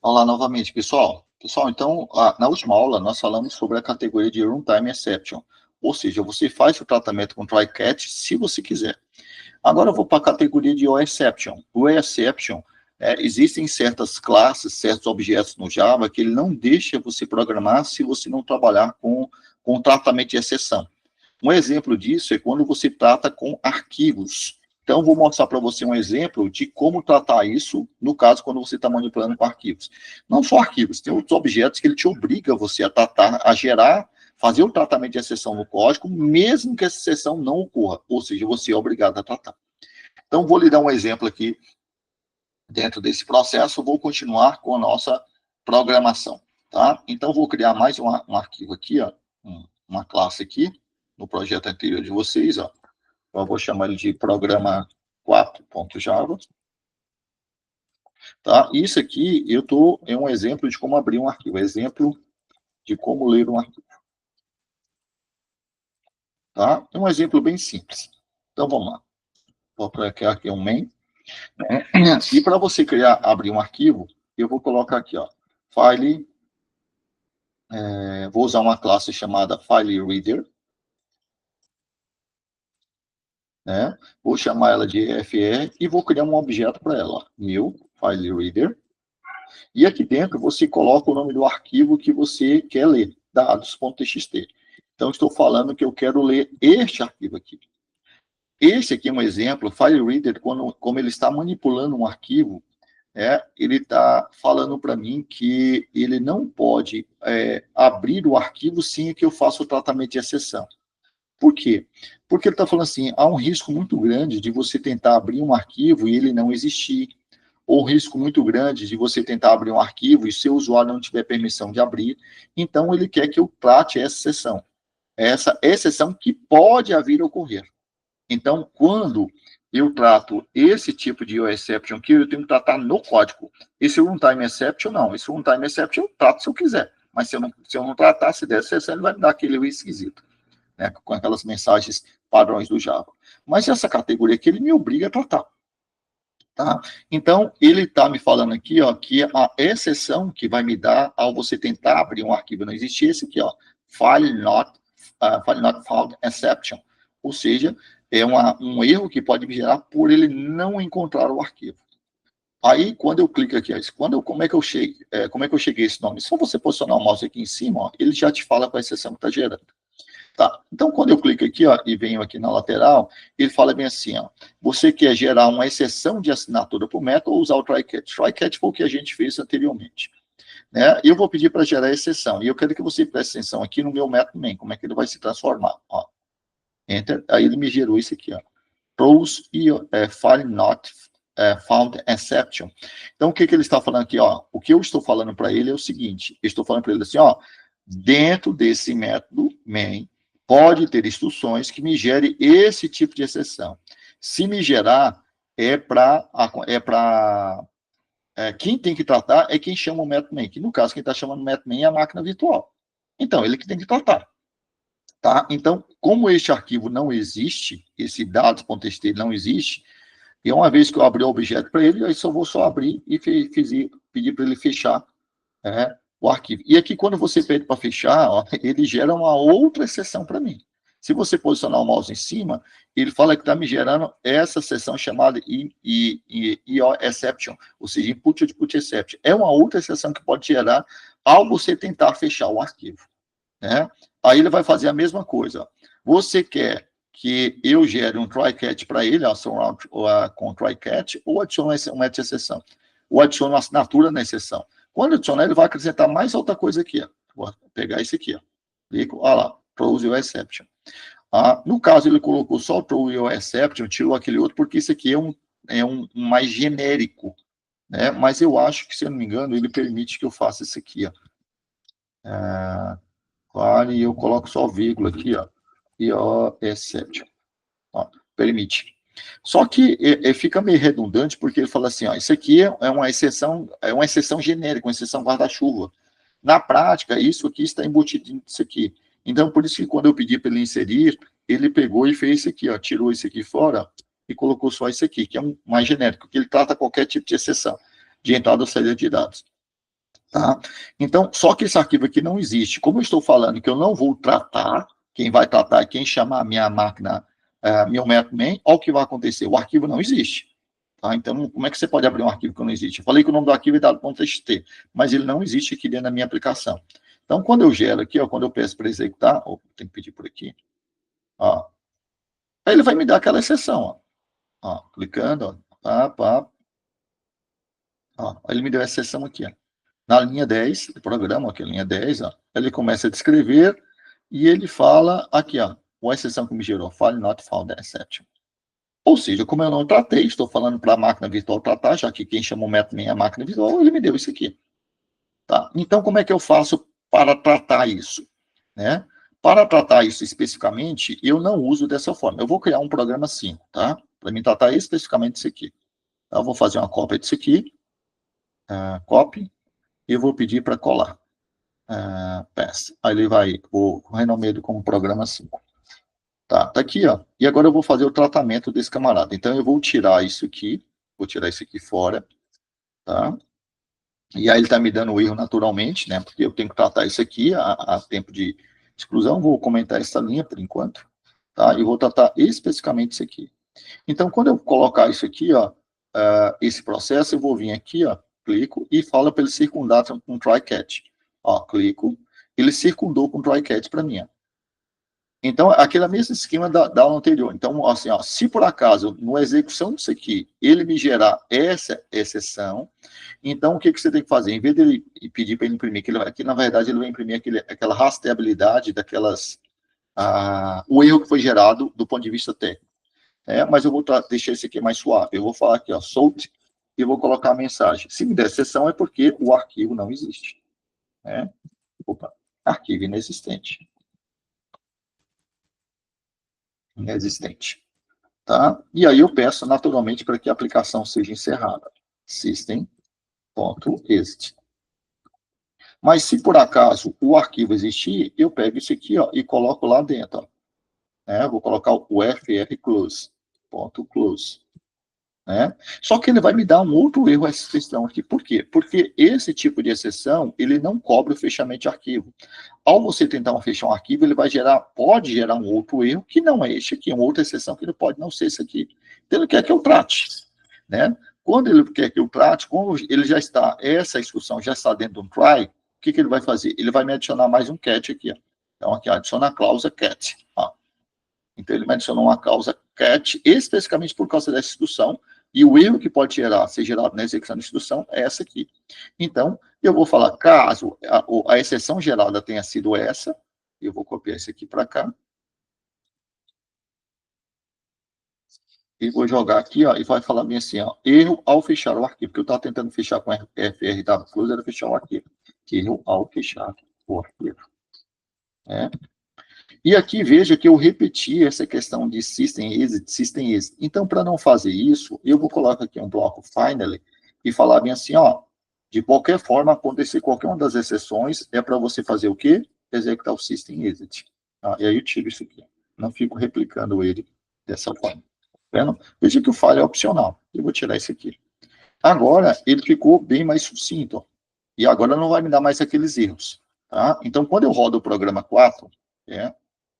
Olá novamente, pessoal. Pessoal, então, na última aula nós falamos sobre a categoria de Runtime Exception, ou seja, você faz o tratamento com try-catch se você quiser. Agora eu vou para a categoria de O-Exception. O exception existem certas classes, certos objetos no Java que ele não deixa você programar se você não trabalhar com tratamento de exceção. Um exemplo disso é quando você trata com arquivos. Então, vou mostrar para você um exemplo de como tratar isso, no caso, quando você está manipulando com arquivos. Não só arquivos, tem outros objetos que ele te obriga você a tratar, a gerar, fazer o tratamento de exceção no código, mesmo que essa exceção não ocorra, ou seja, você é obrigado a tratar. Então, vou lhe dar um exemplo aqui dentro desse processo, vou continuar com a nossa programação, tá? Então, vou criar mais um arquivo aqui, ó, uma classe aqui, no projeto anterior de vocês, ó. Eu vou chamar ele de programa 4.java, tá? Isso aqui é um exemplo de como abrir um arquivo, exemplo de como ler um arquivo, tá? É um exemplo bem simples. Então, vamos lá. Vou criar aqui um main, né? E para você abrir um arquivo, eu vou colocar aqui, ó, file, vou usar uma classe chamada FileReader, né? Vou chamar ela de EFR e vou criar um objeto para ela, new FileReader. E aqui dentro você coloca o nome do arquivo que você quer ler, dados.txt. Então, estou falando que eu quero ler este arquivo aqui. Esse aqui é um exemplo, FileReader, como ele está manipulando um arquivo, ele está falando para mim que ele não pode abrir o arquivo sem que eu faça o tratamento de exceção. Por quê? Porque ele está falando assim, há um risco muito grande de você tentar abrir um arquivo e ele não existir, ou um risco muito grande de você tentar abrir um arquivo e seu usuário não tiver permissão de abrir, então ele quer que eu trate essa exceção que pode vir a ocorrer. Então, quando eu trato esse tipo de exception que eu tenho que tratar no código, esse runtime exception, não, esse runtime exception eu trato se eu quiser, mas se eu não tratar, se der exceção, ele vai me dar aquele esquisito, né, com aquelas mensagens padrões do Java. Mas essa categoria aqui, ele me obriga a tratar. Tá? Então, ele está me falando aqui, ó, que a exceção que vai me dar ao você tentar abrir um arquivo não existir, esse aqui, ó, file not found exception. Ou seja, é um erro que pode me gerar por ele não encontrar o arquivo. Aí, quando eu clico aqui, ó, como é que eu cheguei a esse nome? Só você posicionar o mouse aqui em cima, ó, ele já te fala qual a exceção que está gerando. Tá. Então, quando eu clico aqui, ó, e venho aqui na lateral, ele fala bem assim, ó, você quer gerar uma exceção de assinatura por método ou usar o try-catch? Try-catch foi o que a gente fez anteriormente, né? Eu vou pedir para gerar exceção, e eu quero que você preste atenção aqui no meu método main, como é que ele vai se transformar, ó. Enter, aí ele me gerou isso aqui, ó, throws e file not found exception. Então, o que ele está falando aqui, ó, o que eu estou falando para ele é o seguinte, eu estou falando para ele assim, ó, dentro desse método main, pode ter instruções que me gerem esse tipo de exceção. Se me gerar, quem tem que tratar é quem chama o método main, que no caso, quem está chamando o método main é a máquina virtual. Então, ele que tem que tratar. Tá? Então, como este arquivo não existe, esse dados.txt não existe, e uma vez que eu abrir o objeto para ele, eu só abrir e pedir para ele fechar o arquivo. E aqui, quando você pede para fechar, ó, ele gera uma outra exceção para mim. Se você posicionar o mouse em cima, ele fala que está me gerando essa seção chamada IO exception, ou seja, input output exception. É uma outra exceção que pode gerar ao você tentar fechar o arquivo, né? Aí ele vai fazer a mesma coisa. Você quer que eu gere um try-catch para ele, com try-catch, ou adicione uma exceção, ou adicione uma assinatura na exceção. Quando adicionar, ele vai acrescentar mais outra coisa aqui, ó. Vou pegar esse aqui, ó. Clico, olha lá, throws your exception. No caso, ele colocou só o throw your exception, tirou aquele outro, porque esse aqui é um mais genérico, né? Mas eu acho que, se eu não me engano, ele permite que eu faça esse aqui, ó. Claro, e eu coloco só vírgula aqui, ó. IO exception. Ó, permite. Só que fica meio redundante, porque ele fala assim, ó, isso aqui é uma exceção genérica, uma exceção guarda-chuva. Na prática, isso aqui está embutido nisso aqui. Então, por isso que quando eu pedi para ele inserir, ele pegou e fez isso aqui, ó, tirou isso aqui fora e colocou só isso aqui, que é um mais genérico, que ele trata qualquer tipo de exceção, de entrada ou saída de dados. Tá? Então, só que esse arquivo aqui não existe. Como eu estou falando que eu não vou tratar, quem vai tratar é quem chamar a minha máquina, meu método main, olha o que vai acontecer, o arquivo não existe. Tá? Então, como é que você pode abrir um arquivo que não existe? Eu falei que o nome do arquivo é dado.txt, mas ele não existe aqui dentro da minha aplicação. Então, quando eu gero aqui, ó, quando eu peço para executar, tem que pedir por aqui, ó, aí ele vai me dar aquela exceção, ó, clicando, ó, ele me deu a exceção aqui, ó. Na linha 10 do programa, aqui, linha 10, ó, ele começa a descrever e ele fala aqui, ó, a exceção que me gerou, file not found exception. Ou seja, como eu não tratei, estou falando para a máquina virtual tratar, já que quem chamou o método é a máquina virtual, ele me deu isso aqui. Tá? Então, como é que eu faço para tratar isso? Né? Para tratar isso especificamente, eu não uso dessa forma. Eu vou criar um programa assim, tá? Para me tratar especificamente isso aqui. Eu vou fazer uma cópia disso aqui, copy, e eu vou pedir para colar. Pass. Aí ele vai, vou renomear ele como programa 5. Tá aqui, ó. E agora eu vou fazer o tratamento desse camarada. Então, eu vou tirar isso aqui, vou tirar isso aqui fora, tá? E aí ele está me dando o erro naturalmente, né? Porque eu tenho que tratar isso aqui a tempo de exclusão. Vou comentar essa linha por enquanto, tá? E vou tratar especificamente isso aqui. Então, quando eu colocar isso aqui, ó, esse processo, eu vou vir aqui, ó, clico e falo para ele circundar com try catch. Ó, clico, ele circundou com try catch para mim, ó. Então, aquele mesmo esquema da aula anterior. Então, assim, ó, se por acaso, na execução disso aqui, ele me gerar essa exceção, então o que você tem que fazer? Em vez dele pedir para ele imprimir, que na verdade ele vai imprimir aquela rastreabilidade daquelas, o erro que foi gerado do ponto de vista técnico. Mas eu vou deixar esse aqui mais suave. Eu vou falar aqui, ó, salt, e vou colocar a mensagem. Se me der exceção, é porque o arquivo não existe. Opa, arquivo inexistente. Inexistente. Tá? E aí eu peço, naturalmente, para que a aplicação seja encerrada. System.exit. Mas se por acaso o arquivo existir, eu pego isso aqui, ó, e coloco lá dentro. Vou colocar o frclose.close. Só que ele vai me dar um outro erro essa exceção aqui. Por quê? Porque esse tipo de exceção, ele não cobre o fechamento de arquivo. Ao você tentar fechar um arquivo, ele pode gerar um outro erro, que não é este aqui, uma outra exceção que ele pode não ser esse aqui. Então, ele quer que eu trate. Quando ele quer que eu trate, como ele já está, essa instrução já está dentro de um try, o que ele vai fazer? Ele vai me adicionar mais um cat aqui. Ó. Então, aqui, adiciona a cláusula cat. Ó. Então, ele me adicionou uma cláusula cat, especificamente por causa dessa instrução, e o erro que pode ser gerado na execução da instrução é essa aqui. Então, eu vou falar, caso a exceção gerada tenha sido essa, eu vou copiar isso aqui para cá, e vou jogar aqui, ó, e vai falar bem assim, ó, erro ao fechar o arquivo, porque eu estava tentando fechar com frwclose, era fechar o arquivo. Erro ao fechar o arquivo. E aqui veja que eu repeti essa questão de system exit. Então, para não fazer isso, eu vou colocar aqui um bloco finally e falar bem assim, ó, de qualquer forma, acontecer qualquer uma das exceções, é para você fazer o quê? Executar o system exit. E aí eu tiro isso aqui. Não fico replicando ele dessa forma. Vendo? Veja que o file é opcional. Eu vou tirar isso aqui. Agora, ele ficou bem mais sucinto. E agora não vai me dar mais aqueles erros. Tá? Então, quando eu rodo o programa 4,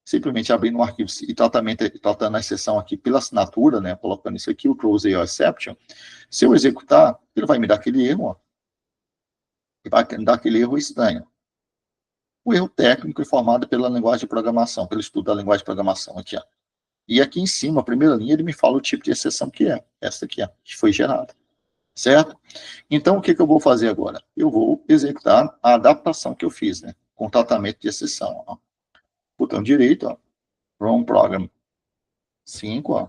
simplesmente abrindo um arquivo e tratando a exceção aqui pela assinatura, colocando isso aqui, o close or exception, se eu executar, ele vai me dar aquele erro, ó, e vai me dar aquele erro estranho. O erro técnico é formado pela linguagem de programação, pelo estudo da linguagem de programação aqui, ó. E aqui em cima, a primeira linha, ele me fala o tipo de exceção que é, essa aqui, ó, que foi gerada. Certo? Então, o que eu vou fazer agora? Eu vou executar a adaptação que eu fiz, com tratamento de exceção. Ó. Botão direito, ó, Run Program 5, ó.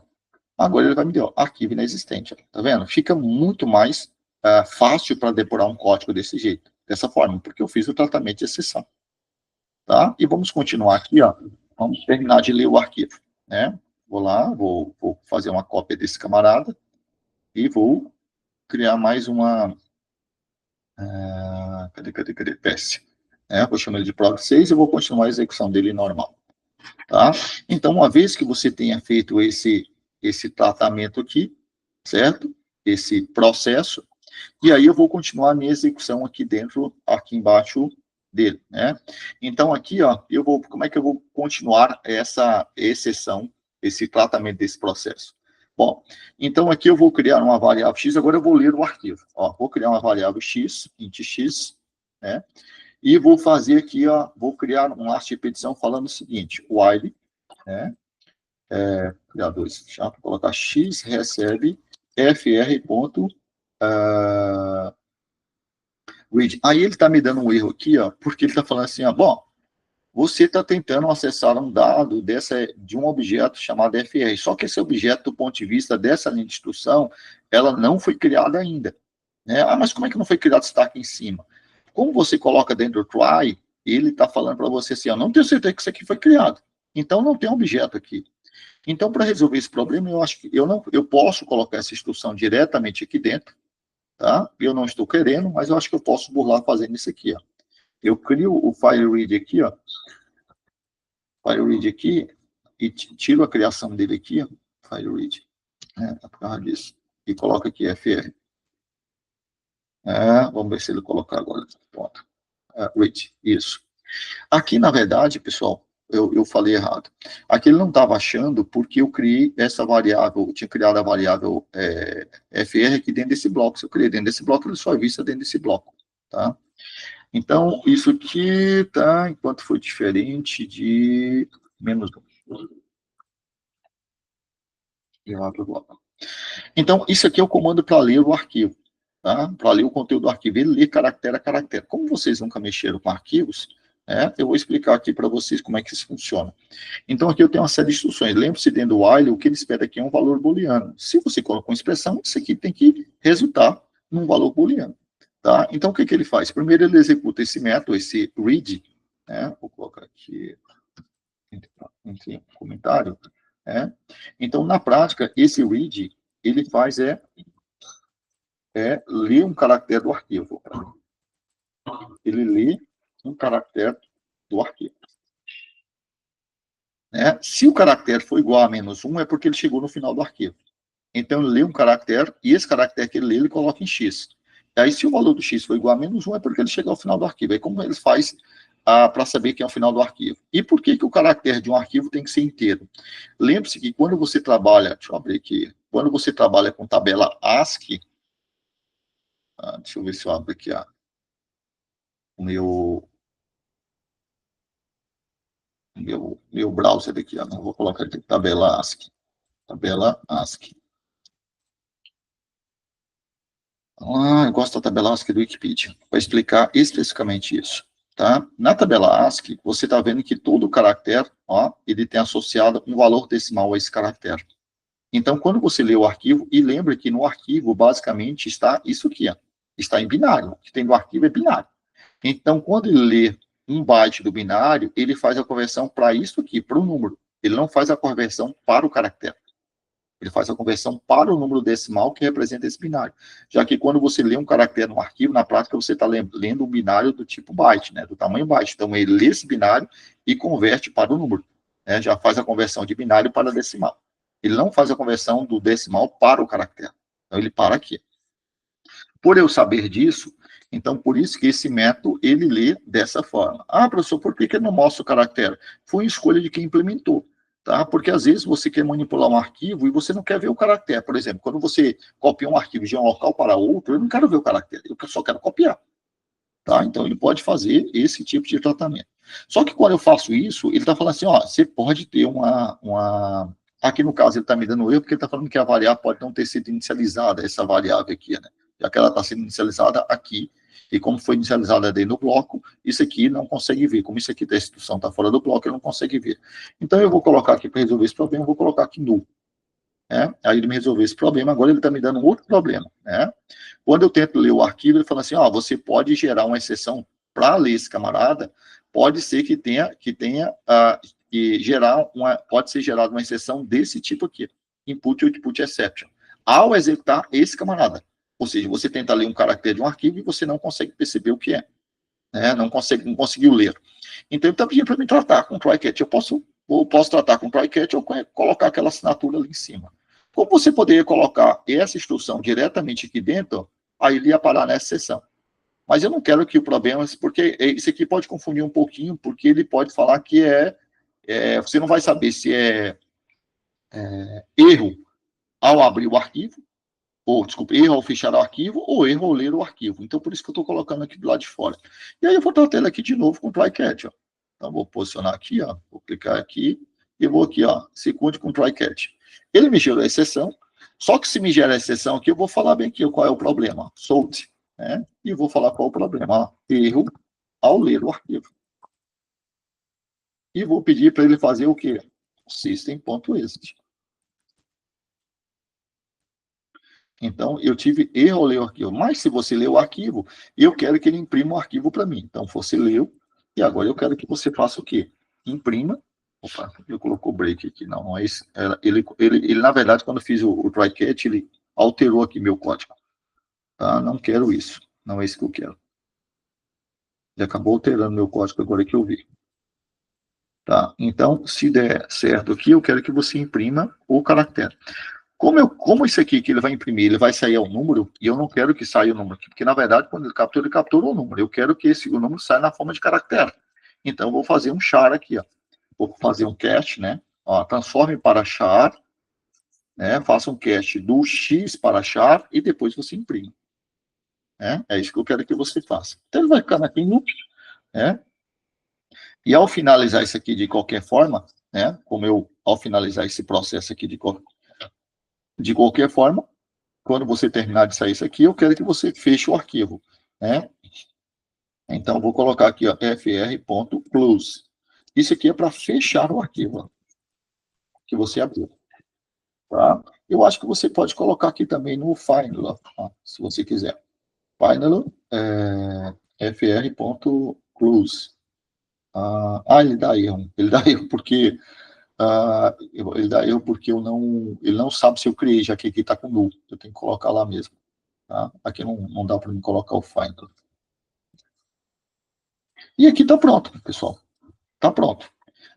Agora ele vai me dar arquivo inexistente. Ó. Tá vendo? Fica muito mais fácil para depurar um código desse jeito, dessa forma, porque eu fiz o tratamento de exceção. Tá? E vamos continuar aqui, ó. Vamos terminar de ler o arquivo. Vou lá, vou fazer uma cópia desse camarada e vou criar mais uma... cadê? PES. Vou chamar ele de prog 6 e vou continuar a execução dele normal. Tá? Então, uma vez que você tenha feito esse tratamento aqui, certo? Esse processo, E aí eu vou continuar a minha execução aqui dentro, aqui embaixo dele, né? Então aqui, ó, como é que eu vou continuar essa exceção, esse tratamento desse processo? Bom, então aqui eu vou criar uma variável x, agora eu vou ler o arquivo. Ó, vou criar uma variável x, int x, né? E vou fazer aqui, ó, vou criar um last repetição falando o seguinte, while, né? Criar dois, já para colocar x recebe fr ponto, read. Aí ele está me dando um erro aqui, ó, porque ele está falando assim, ó, bom, você está tentando acessar um dado de um objeto chamado fr, só que esse objeto, do ponto de vista dessa linha de instrução, ela não foi criada ainda. Né? Ah, mas como é que não foi criado se está aqui em cima? Como você coloca dentro do try, ele está falando para você assim, eu não tenho certeza que isso aqui foi criado. Então, não tem um objeto aqui. Então, para resolver esse problema, eu acho que eu posso colocar essa instrução diretamente aqui dentro, tá? Eu não estou querendo, mas eu acho que eu posso burlar fazendo isso aqui, ó. Eu crio o file read aqui, ó. File read aqui, e tiro a criação dele aqui, ó. File read, né? Por causa disso. E coloco aqui fr. Vamos ver se ele colocar agora. Pronto. Read, isso. Aqui, na verdade, pessoal, eu falei errado. Aqui ele não estava achando porque eu criei essa variável, eu tinha criado a variável fr aqui dentro desse bloco. Se eu criei dentro desse bloco, ele só é vista dentro desse bloco, tá? Então, isso aqui, tá? Enquanto foi diferente de menos 1. Então, isso aqui é o comando para ler o arquivo, tá? Para ler o conteúdo do arquivo, ele lê caractere a caractere. Como vocês nunca mexeram com arquivos, eu vou explicar aqui para vocês como é que isso funciona. Então, aqui eu tenho uma série de instruções. Lembre-se, dentro do while, o que ele espera aqui é um valor booleano. Se você coloca uma expressão, isso aqui tem que resultar num valor booleano. Tá? Então, o que ele faz? Primeiro, ele executa esse método, esse read, né? Vou colocar aqui, enfim, um comentário. Então, na prática, esse read, ele faz ler um caractere do arquivo. Ele lê um caractere do arquivo. Se o caractere for igual a -1, é porque ele chegou no final do arquivo. Então, ele lê um caractere, e esse caractere que ele lê, ele coloca em x. Aí, se o valor do x for igual a -1, é porque ele chegou ao final do arquivo. Aí, como ele faz para saber que é o final do arquivo? E por que o caractere de um arquivo tem que ser inteiro? Lembre-se que quando você trabalha, deixa eu abrir aqui, quando você trabalha com tabela ASCII, deixa eu ver se eu abro aqui o meu browser aqui, não vou colocar aqui tabela ASCII. Tabela ASCII. Eu gosto da tabela ASCII do Wikipedia, para explicar especificamente isso. Tá? Na tabela ASCII, você está vendo que todo caractere, ele tem associado um valor decimal a esse caractere. Então, quando você lê o arquivo, e lembre que no arquivo, basicamente, está isso aqui, está em binário. O que tem no arquivo é binário. Então, quando ele lê 1 byte do binário, ele faz a conversão para isso aqui, para o número. Ele não faz a conversão para o caractere. Ele faz a conversão para o número decimal que representa esse binário. Já que quando você lê um caractere no arquivo, na prática você está lendo um binário do tipo byte, né, do tamanho byte. Então ele lê esse binário e converte para o número. Já faz a conversão de binário para decimal. Ele não faz a conversão do decimal para o caractere. Então ele para aqui. Por eu saber disso, então por isso que esse método ele lê dessa forma. Professor, por que ele não mostra o caractere? Foi escolha de quem implementou. Tá? Porque às vezes você quer manipular um arquivo e você não quer ver o caractere. Por exemplo, quando você copia um arquivo de um local para outro, eu não quero ver o caractere, eu só quero copiar. Tá? Então ele pode fazer esse tipo de tratamento. Só que quando eu faço isso, ele está falando assim, você pode ter uma... Aqui no caso ele está me dando erro, porque ele está falando que a variável pode não ter sido inicializada, essa variável aqui, né? Já que ela está sendo inicializada aqui, e como foi inicializada dentro do bloco, isso aqui não consegue ver. Como isso aqui da instrução está fora do bloco, ele não consegue ver. Então, eu vou colocar aqui para resolver esse problema, eu vou colocar aqui null. Aí ele me resolveu esse problema, agora ele está me dando um outro problema. Quando eu tento ler o arquivo, ele fala assim, você pode gerar uma exceção para ler esse camarada, pode ser que pode ser gerada uma exceção desse tipo aqui, input ou output exception, ao executar esse camarada. Ou seja, você tenta ler um caractere de um arquivo e você não consegue perceber o que é. Não conseguiu ler. Então, ele está pedindo para me tratar com try-catch. Eu posso tratar com try-catch ou colocar aquela assinatura ali em cima. Como você poderia colocar essa instrução diretamente aqui dentro, aí ele ia parar nessa seção. Mas eu não quero que o problema, porque isso aqui pode confundir um pouquinho, porque ele pode falar que você não vai saber se é erro ao abrir o arquivo, ou, desculpa, erro ao fechar o arquivo, ou erro ao ler o arquivo. Então, por isso que eu estou colocando aqui do lado de fora. E aí eu vou estar tendo aqui de novo com o try catch, ó. Então, vou posicionar aqui, ó, vou clicar aqui, e vou aqui, ó, secunde com try catch. Ele me gerou a exceção, só que se me gera a exceção aqui, eu vou falar bem aqui qual é o problema. Sold, né? E vou falar qual é o problema. Ó, erro ao ler o arquivo. E vou pedir para ele fazer o quê? System.exit. Então, eu tive erro ao ler o arquivo. Mas se você ler o arquivo, eu quero que ele imprima o arquivo para mim. Então, você leu, e agora eu quero que você faça o quê? Imprima. Opa, ele colocou break aqui. Não é isso. Ele, na verdade, quando eu fiz o try catch, ele alterou aqui meu código. Tá? Não quero isso. Não é isso que eu quero. Ele acabou alterando meu código agora que eu vi. Tá? Então, se der certo aqui, eu quero que você imprima o caractere. Como isso aqui que ele vai imprimir, ele vai sair o número, e eu não quero que saia o número aqui, porque na verdade, quando ele captura o número. Eu quero que o número saia na forma de caractere. Então, eu vou fazer um char aqui, ó. Vou fazer um cast, né? Ó, transforme para char, né? Faça um cast do X para char, e depois você imprime. Né? É isso que eu quero que você faça. Então, ele vai ficar aqui em loop, né? E ao finalizar isso aqui de qualquer forma, né? Ao finalizar esse processo aqui de qualquer forma, quando você terminar de sair isso aqui, eu quero que você feche o arquivo, né? Então, vou colocar aqui, ó, fr.close. Isso aqui é para fechar o arquivo, ó, que você abriu, tá? Eu acho que você pode colocar aqui também no final, ó, se você quiser. Final, fr.close. Ele dá erro. Ele dá erro porque ele não sabe se eu criei, já que aqui está com null. Eu tenho que colocar lá mesmo. Tá? Aqui não dá para mim colocar o final. E aqui está pronto, pessoal. Está pronto.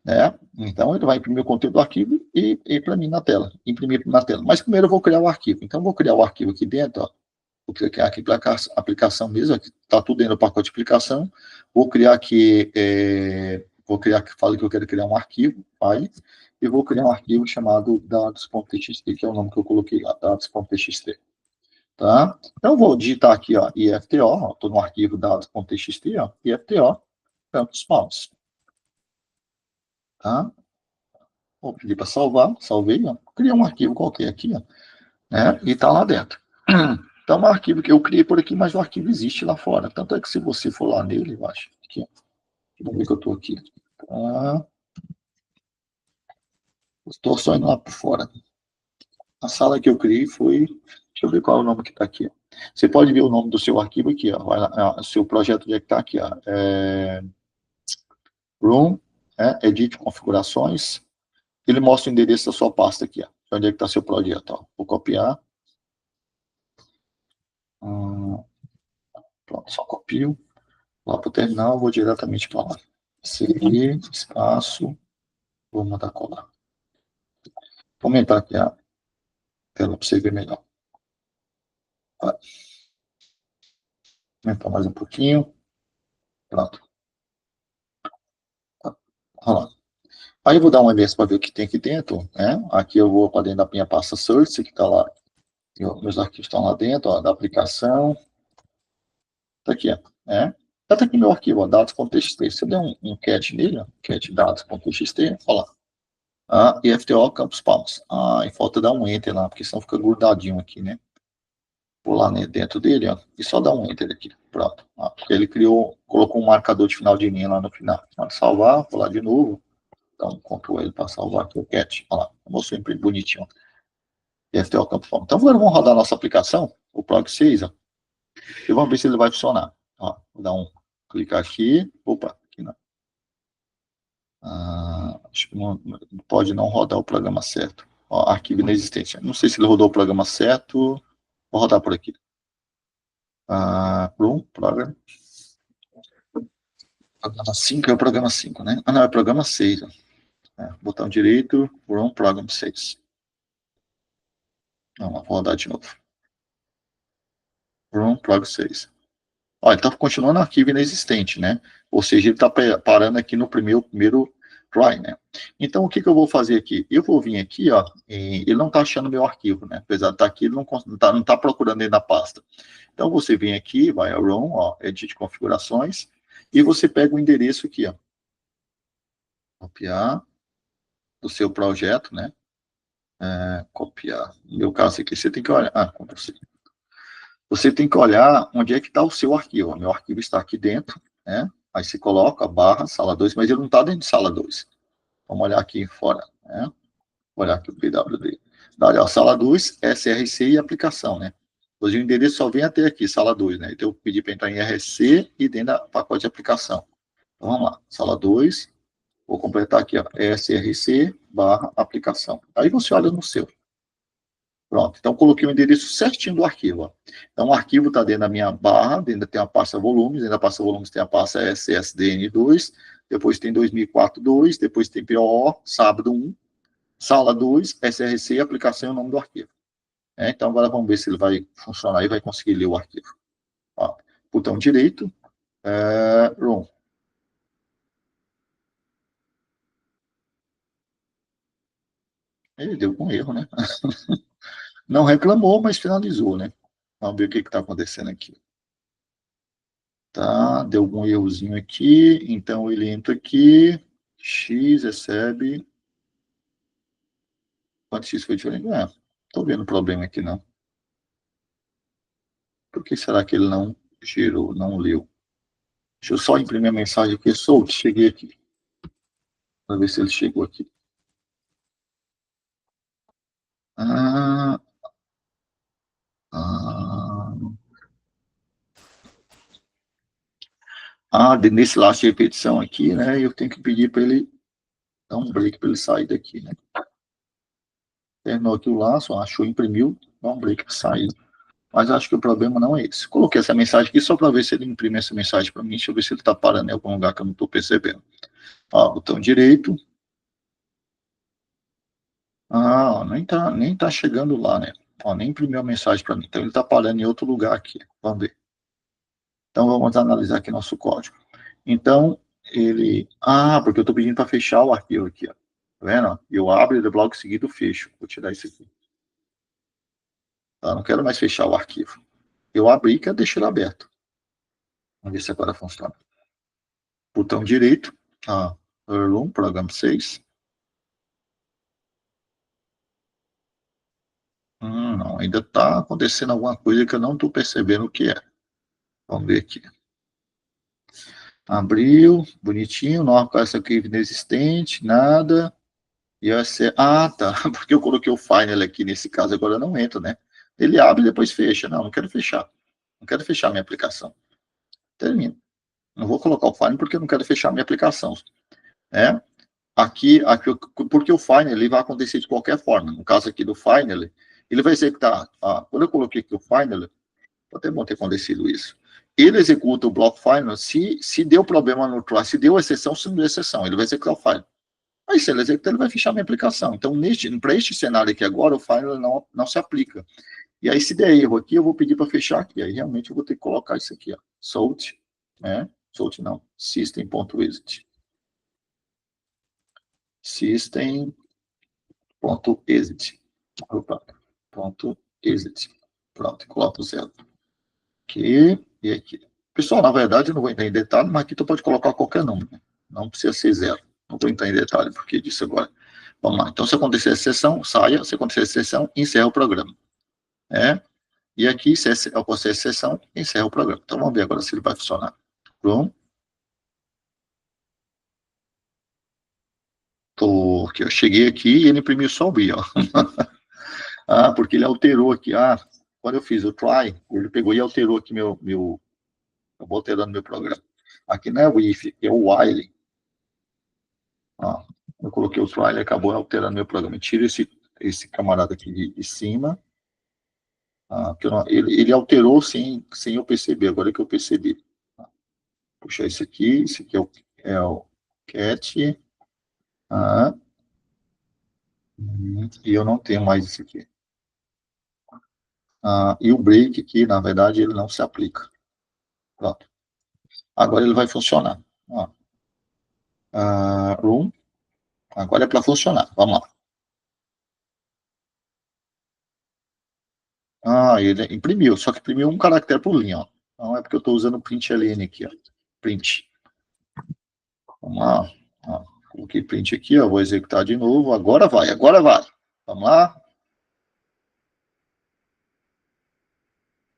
Né? Então, ele vai imprimir o conteúdo do arquivo e para mim na tela. Imprimir na tela. Mas primeiro eu vou criar o arquivo. Então, eu vou criar o arquivo aqui dentro. Ó. Vou criar aqui a aplicação mesmo. Está tudo dentro do pacote de aplicação. Vou criar aqui. Falo que eu quero criar um arquivo, file, e vou criar um arquivo chamado dados.txt, que é o nome que eu coloquei lá, dados.txt. Tá? Então, eu vou digitar aqui, ó, IFTO, estou no arquivo dados.txt, ó, IFTO, campos palmas. Tá? Vou pedir para salvar, salvei, ó, criei um arquivo qualquer aqui, ó, né, e está lá dentro. Então, é um arquivo que eu criei por aqui, mas o arquivo existe lá fora. Tanto é que se você for lá nele, eu acho, aqui, ó, vamos ver que eu estou aqui. Tá? Estou só indo lá por fora. A sala que eu criei foi. Deixa eu ver qual é o nome que está aqui. Você pode ver o nome do seu arquivo aqui, ó. Vai lá, o seu projeto onde é que está aqui, ó. Room, Edit configurações. Ele mostra o endereço da sua pasta aqui, ó. Onde é que está seu projeto, ó. Vou copiar. Pronto, só copio. Lá para o terminal, vou diretamente para lá. Seguir, espaço. Vou mandar colar. Vou aumentar aqui a tela para você ver melhor. Vai. Aumentar mais um pouquinho. Pronto. Olha lá. Aí eu vou dar uma vez para ver o que tem aqui dentro, né? Aqui eu vou para dentro da minha pasta Source, que está lá. Meus arquivos estão lá dentro, ó, da aplicação. Está aqui, ó, né? Está aqui meu arquivo, ó, dados.txt. Se eu der um cat nele, ó, cat dados.txt, olha lá. IFTO Campos Palmas. E falta dar um enter lá, porque senão fica grudadinho aqui, né? Vou lá dentro dele, ó, e só dar um enter aqui. Pronto. Porque ele colocou um marcador de final de linha lá no final. Pode salvar, vou lá de novo. Então, Ctrl L para salvar aqui o cat. Olha lá, mostrou bem bonitinho. FTL Campo Palmas. Então, agora vamos rodar a nossa aplicação, o Prog 6, ó, e vamos ver se ele vai funcionar. Ó, vou dar clicar aqui. Opa, aqui não. Acho que pode não rodar o programa certo. Ó, arquivo inexistente. Não sei se ele rodou o programa certo. Vou rodar por aqui. Program. Programa 5 é o programa 5, né? Não, é o programa 6. Botão direito, Run Program 6. Vamos rodar de novo. room plug 6. Olha, ele está continuando arquivo inexistente, né? Ou seja, ele está parando aqui no primeiro try, né? Então, o que eu vou fazer aqui? Eu vou vir aqui, ó, ele não está achando meu arquivo, né? Apesar de estar aqui, ele não tá procurando ele na pasta. Então, você vem aqui, vai a room, ó, edit configurações, e você pega o endereço aqui, ó. Copiar do seu projeto, né? Copiar. No meu caso aqui, você tem que olhar. Você tem que olhar onde é que está o seu arquivo. O meu arquivo está aqui dentro, né? Aí você coloca barra sala 2, mas ele não está dentro de sala 2. Vamos olhar aqui fora, né? Vou olhar aqui o PWD. Dá, ó, sala 2, SRC e aplicação, né? Hoje o endereço só vem até aqui, sala 2, né? Então eu pedi para entrar em RC e dentro da pacote de aplicação. Então vamos lá, sala 2, vou completar aqui, ó, SRC barra aplicação. Aí você olha no seu. Pronto, então coloquei o endereço certinho do arquivo. Ó. Então o arquivo está dentro da minha barra, dentro tem a pasta volumes, dentro da pasta volumes tem a pasta SSDN2, depois tem 2004-2, depois tem PO, sábado 1, sala 2, SRC, aplicação e o nome do arquivo. Então agora vamos ver se ele vai funcionar e vai conseguir ler o arquivo. Ó, botão direito, ROM. Ele deu com erro, né? Não reclamou, mas finalizou, né? Vamos ver o que está acontecendo aqui. Tá, deu algum errozinho aqui, então ele entra aqui, X recebe, quanto X foi diferente? Tô vendo problema aqui não. Por que será que ele não gerou, não leu? Deixa eu só imprimir a mensagem aqui, solte, cheguei aqui, para ver se ele chegou aqui. Ah, ah, nesse laço de repetição aqui, né, eu tenho que pedir para ele dar um break para ele sair daqui, né. Terminou aqui o laço, achou, imprimiu, dá um break para sair. Mas acho que o problema não é esse. Coloquei essa mensagem aqui só para ver se ele imprime essa mensagem para mim. Deixa eu ver se ele está parando em algum lugar que eu não estou percebendo. Ó, botão direito. Ó, nem tá chegando lá, né? Ó, nem imprimiu a mensagem para mim. Então ele está parando em outro lugar aqui. Vamos ver. Então vamos analisar aqui nosso código. Então ele. Porque eu estou pedindo para fechar o arquivo aqui, ó. Tá vendo? Eu abro e logo seguido fecho. Vou tirar isso aqui. Tá? Não quero mais fechar o arquivo. Eu abri e quero deixar ele aberto. Vamos ver se agora funciona. Botão direito, Room, programa 6. Não, ainda está acontecendo alguma coisa que eu não estou percebendo o que é. Vamos ver aqui. Abriu, bonitinho, não aparece aqui inexistente, nada. E vai ser, tá, porque eu coloquei o Final aqui nesse caso, agora não entra, né? Ele abre e depois fecha. Não quero fechar. Não quero fechar minha aplicação. Termina. Não vou colocar o Final porque eu não quero fechar minha aplicação. Aqui, porque o Final ele vai acontecer de qualquer forma. No caso aqui do Final, ele vai executar. Quando eu coloquei aqui o Final, pode até bom ter acontecido isso. Ele executa o bloco Final se deu problema no try, se deu exceção, se não deu exceção, ele vai executar o Final. Aí, se ele executar, ele vai fechar minha aplicação. Então, para este cenário aqui agora, o Final não se aplica. E aí, se der erro aqui, eu vou pedir para fechar aqui. Aí, realmente, eu vou ter que colocar isso aqui, ó. Salt, né? Salt não, system.exit. System ponto exit. Opa, ponto exit. Pronto, coloca o zero. Aqui e aqui. Pessoal, na verdade, eu não vou entrar em detalhe, mas aqui tu pode colocar qualquer número. Né? Não precisa ser zero. Não vou entrar em detalhe porque disso agora. Vamos lá. Então, se acontecer a sessão, saia. Se acontecer a sessão, encerra o programa. E aqui, se acontecer a sessão, encerra o programa. Então, vamos ver agora se ele vai funcionar. Pronto. Porque eu cheguei aqui e ele imprimiu só o B, ó. Porque ele alterou aqui. Quando eu fiz o try, ele pegou e alterou aqui eu vou alterando meu programa. Aqui não é o if, é o while. Eu coloquei o try, e acabou alterando meu programa. Tira esse camarada aqui de cima. Ele alterou sem eu perceber, agora é que eu percebi. Puxar esse aqui é o cat. E eu não tenho mais isso aqui. E o break aqui, na verdade, ele não se aplica. Pronto. Agora ele vai funcionar. Ó. Room. Agora é para funcionar. Vamos lá. Ele imprimiu, só que imprimiu um caractere por linha. Ó. Então é porque eu estou usando o print ln aqui. Ó. Print. Vamos lá. Ó. Coloquei print aqui, ó. Vou executar de novo. Agora vai, agora vai. Vamos lá.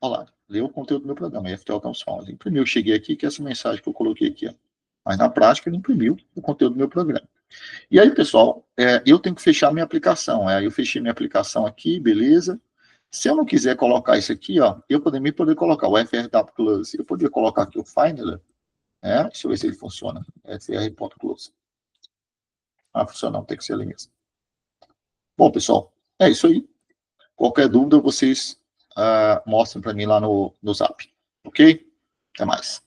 Olha lá. Leu o conteúdo do meu programa. FTL Transform. Imprimiu. Cheguei aqui, que é essa mensagem que eu coloquei aqui. Ó. Mas na prática ele imprimiu o conteúdo do meu programa. E aí, pessoal, eu tenho que fechar minha aplicação. Aí eu fechei minha aplicação aqui, beleza. Se eu não quiser colocar isso aqui, ó, eu também poderia colocar o FR.close. Eu poderia colocar aqui o Finder, deixa eu ver se ele funciona. FR.close. Funciona não, tem que ser ali mesmo. Bom, pessoal, é isso aí. Qualquer dúvida, vocês mostrem para mim lá no Zap. Ok? Até mais.